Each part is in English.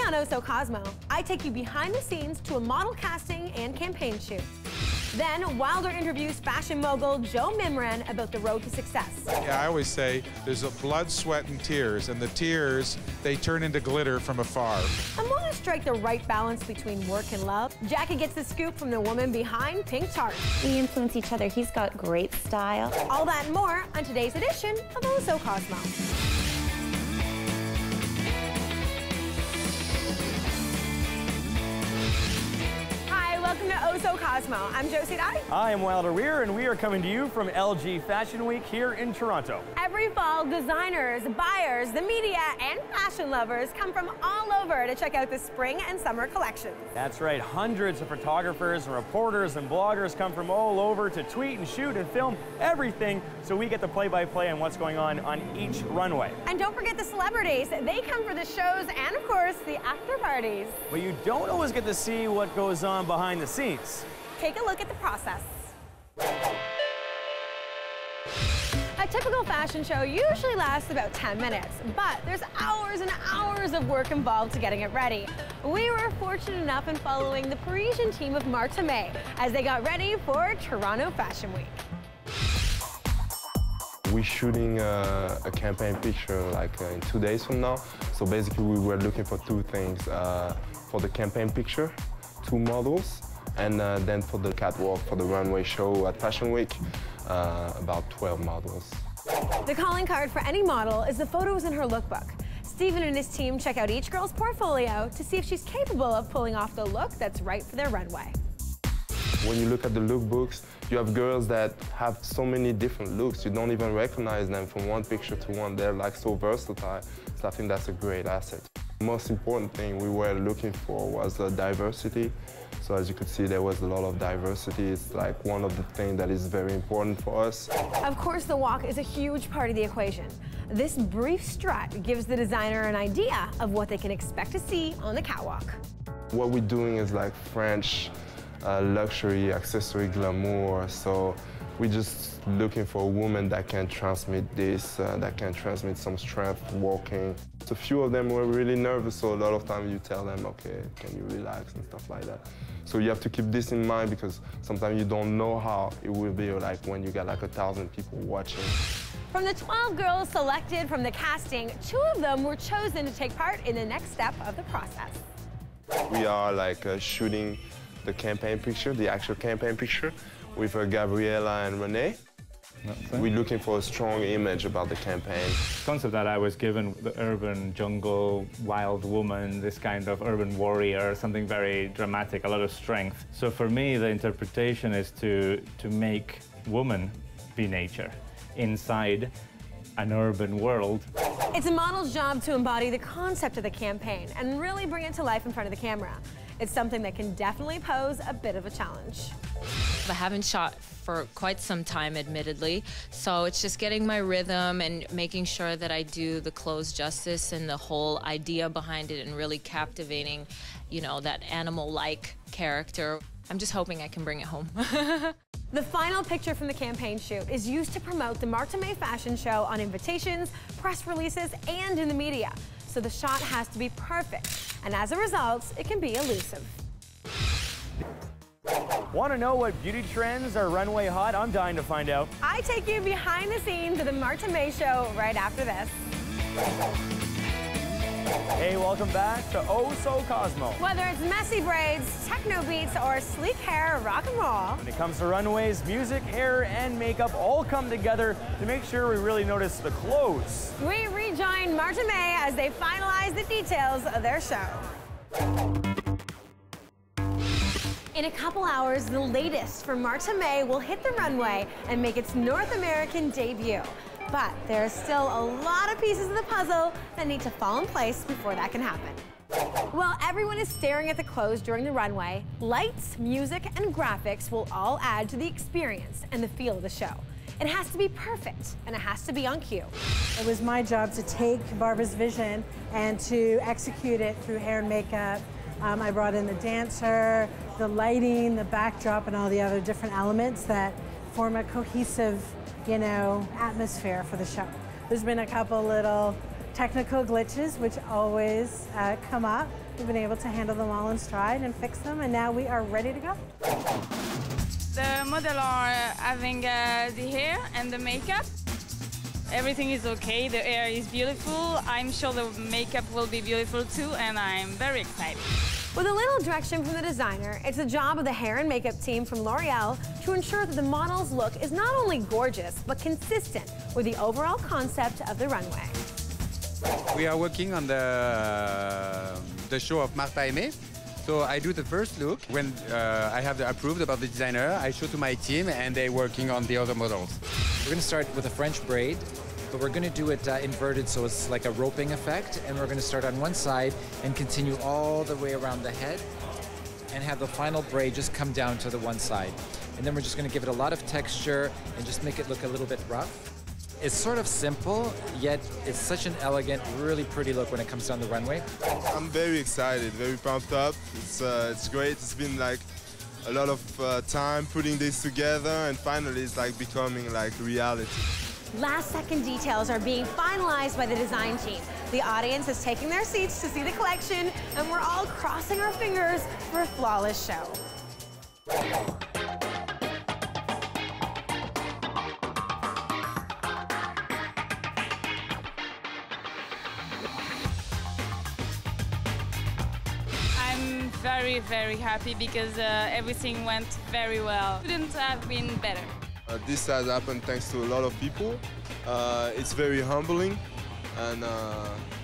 on Oh So Cosmo, I take you behind the scenes to a model casting and campaign shoot. Then Wilder interviews fashion mogul Joe Mimran about the road to success. Yeah, I always say there's a blood, sweat, and tears, and the tears, they turn into glitter from afar. And want to strike the right balance between work and love? Jackie gets the scoop from the woman behind Pink Tart. We influence each other. He's got great style. All that and more on today's edition of Oh So Cosmo. Welcome to Oh So Cosmo. I'm Josie. I am Wilder Weir, and we are coming to you from LG Fashion Week here in Toronto. Every fall, designers, buyers, the media, and fashion lovers come from all over to check out the spring and summer collections. That's right. Hundreds of photographers and reporters and bloggers come from all over to tweet and shoot and film everything, so we get the play-by-play on what's going on each runway. And don't forget the celebrities. They come for the shows and, of course, the after parties. But you don't always get to see what goes on behind the scenes. Take a look at the process. A typical fashion show usually lasts about 10 minutes, but there's hours and hours of work involved to getting it ready. We were fortunate enough in following the Parisian team of Marthe Aime as they got ready for Toronto Fashion Week. We're shooting a campaign picture like in 2 days from now. So basically we were looking for two things. For the campaign picture, 2 models, and then for the catwalk for the runway show at Fashion Week, about 12 models. The calling card for any model is the photos in her lookbook. Stephen and his team check out each girl's portfolio to see if she's capable of pulling off the look that's right for their runway. When you look at the lookbooks, you have girls that have so many different looks. You don't even recognize them from one picture to one. They're like so versatile. So I think that's a great asset. The most important thing we were looking for was diversity. So as you could see, there was a lot of diversity. It's like one of the things that is very important for us. Of course, the walk is a huge part of the equation. This brief strut gives the designer an idea of what they can expect to see on the catwalk. What we're doing is like French luxury, accessory glamour. So we're just looking for a woman that can transmit this, that can transmit some strength walking. So a few of them were really nervous, so a lot of times you tell them, okay, can you relax and stuff like that. So you have to keep this in mind because sometimes you don't know how it will be like when you got like 1,000 people watching. From the 12 girls selected from the casting, 2 of them were chosen to take part in the next step of the process. We are like shooting the campaign picture, the actual campaign picture, with Gabriella and Renee. We're looking for a strong image about the campaign. The concept that I was given, the urban jungle, wild woman, this kind of urban warrior, something very dramatic, a lot of strength. So for me, the interpretation is to make woman be nature inside an urban world. It's a model's job to embody the concept of the campaign and really bring it to life in front of the camera. It's something that can definitely pose a bit of a challenge. I haven't shot for quite some time, admittedly, so it's just getting my rhythm and making sure that I do the clothes justice and the whole idea behind it and really captivating, you know, that animal-like character. I'm just hoping I can bring it home. The final picture from the campaign shoot is used to promote the Marthe Aime Fashion Show on invitations, press releases, and in the media. So the shot has to be perfect, and as a result, it can be elusive. Want to know what beauty trends are runway hot? I'm dying to find out. I take you behind the scenes of the Marthe Aime Show right after this. Hey, welcome back to Oh So Cosmo. Whether it's messy braids, techno beats, or sleek hair, rock and roll. When it comes to runways, music, hair, and makeup all come together to make sure we really notice the clothes. We rejoin Marthe Aime as they finalize the details of their show. In a couple hours, the latest from Marthe Aime will hit the runway and make its North American debut. But there are still a lot of pieces of the puzzle that need to fall in place before that can happen. While everyone is staring at the clothes during the runway, lights, music, and graphics will all add to the experience and the feel of the show. It has to be perfect, and it has to be on cue. It was my job to take Barbara's vision and to execute it through hair and makeup. I brought in the dancer, the lighting, the backdrop, and all the other different elements that form a cohesive, you know, atmosphere for the show. There's been a couple little technical glitches, which always come up. We've been able to handle them all in stride and fix them, and now we are ready to go. The model are having the hair and the makeup. Everything is okay, the hair is beautiful. I'm sure the makeup will be beautiful too, and I'm very excited. With a little direction from the designer, it's the job of the hair and makeup team from L'Oreal to ensure that the model's look is not only gorgeous, but consistent with the overall concept of the runway. We are working on the show of Marthe Aime. So I do the first look. When I have the approved about the designer, I show to my team and they're working on the other models. We're going to start with a French braid, but we're going to do it inverted, so it's like a roping effect. And we're going to start on one side and continue all the way around the head and have the final braid just come down to the one side. And then we're just going to give it a lot of texture and just make it look a little bit rough. It's sort of simple, yet it's such an elegant, really pretty look when it comes down the runway. I'm very excited, very pumped up. It's great. It's been like a lot of time putting this together, and finally it's like becoming like reality. Last-second details are being finalized by the design team. The audience is taking their seats to see the collection, and we're all crossing our fingers for a flawless show. I'm very, very happy because everything went very well. Couldn't have been better. This has happened thanks to a lot of people. It's very humbling and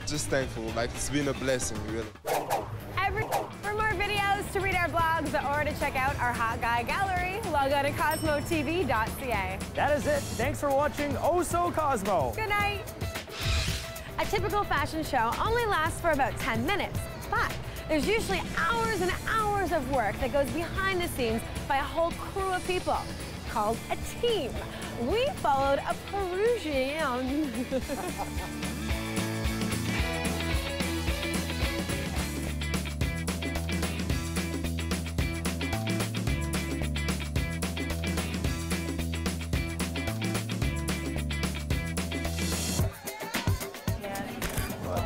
just thankful. Like, it's been a blessing, really. For more videos, to read our blogs, or to check out our Hot Guy Gallery, log on to CosmoTV.ca. That is it. Thanks for watching Oh So Cosmo. Good night. A typical fashion show only lasts for about 10 minutes, but there's usually hours and hours of work that goes behind the scenes by a whole crew of people called a team. We followed a Parisian.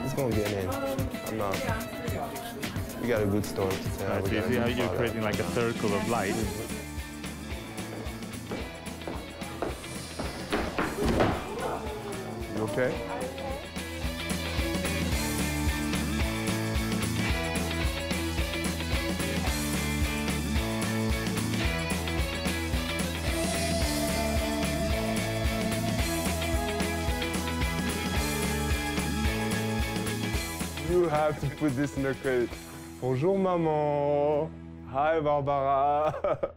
It's gonna get in. I'm not. We got a good story to tell. Right, so you see how you're creating like a circle of light. You okay? You have to put this in the credit. Bonjour, maman. Hi, Barbara.